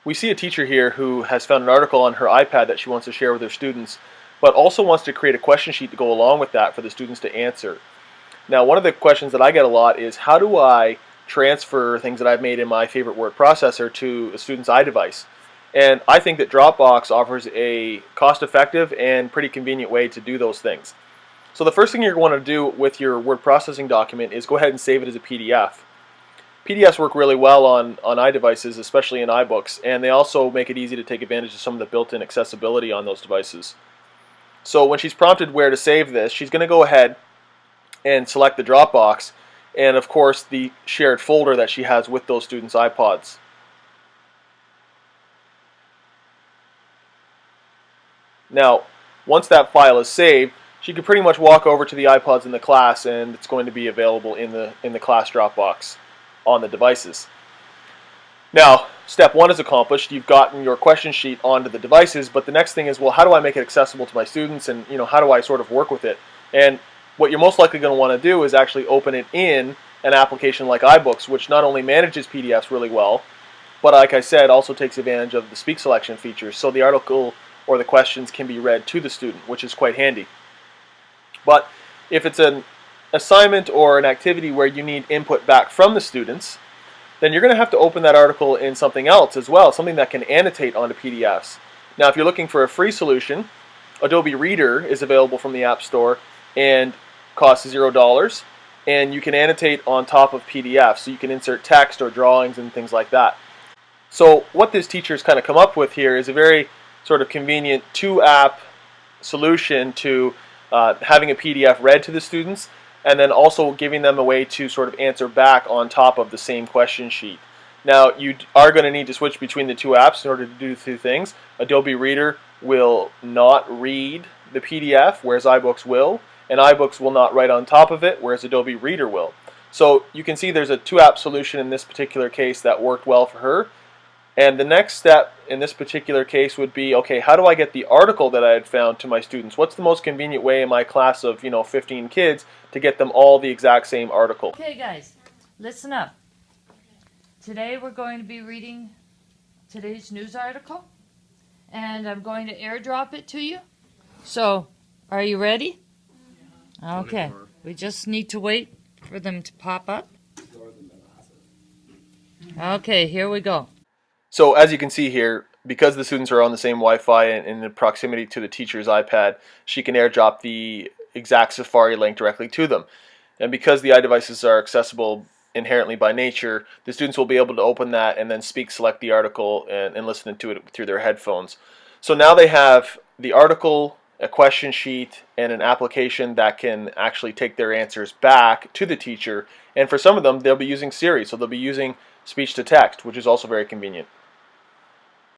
we see a teacher here who has found an article on her iPad that she wants to share with her students, but also wants to create a question sheet to go along with that for the students to answer. Now, one of the questions that I get a lot is, how do I transfer things that I've made in my favorite word processor to a student's iDevice? And I think that Dropbox offers a cost-effective and pretty convenient way to do those things. So the first thing you're going to want to do with your word processing document is go ahead and save it as a PDF. PDFs work really well on iDevices, especially in iBooks, and they also make it easy to take advantage of some of the built-in accessibility on those devices. So when she's prompted where to save this, she's going to go ahead and select the Dropbox and, of course, the shared folder that she has with those students' iPods. Now, once that file is saved, she can pretty much walk over to the iPods in the class, and it's going to be available in the class Dropbox on the devices. Now, step one is accomplished. You've gotten your question sheet onto the devices, but the next thing is, well, how do I make it accessible to my students, and how do I sort of work with it? And what you're most likely going to want to do is actually open it in an application like iBooks, which not only manages PDFs really well, but like I said, also takes advantage of the speak selection features, so the article or the questions can be read to the student, which is quite handy. But if it's an assignment or an activity where you need input back from the students, then you're going to have to open that article in something else as well, something that can annotate onto PDFs. Now, if you're looking for a free solution, Adobe Reader is available from the App Store and costs $0, and you can annotate on top of PDFs, so you can insert text or drawings and things like that. So what this teacher's kind of come up with here is a very sort of convenient two-app solution to having a PDF read to the students, and then also giving them a way to sort of answer back on top of the same question sheet. Now, you are going to need to switch between the two apps in order to do two things. Adobe Reader will not read the PDF, whereas iBooks will, and iBooks will not write on top of it, whereas Adobe Reader will. So you can see there's a two-app solution in this particular case that worked well for her. And the next step in this particular case would be, okay, how do I get the article that I had found to my students? What's the most convenient way in my class of 15 kids to get them all the exact same article? Okay guys, listen up. Today we're going to be reading today's news article, and I'm going to airdrop it to you. So, are you ready? Okay, we just need to wait for them to pop up. Okay, here we go. So as you can see here, because the students are on the same Wi-Fi and in the proximity to the teacher's iPad, she can airdrop the exact Safari link directly to them. And because the iDevices are accessible inherently by nature, the students will be able to open that and then select the article and listen to it through their headphones. So now they have the article, a question sheet, and an application that can actually take their answers back to the teacher. And for some of them, they'll be using Siri, so they'll be using speech to text, which is also very convenient.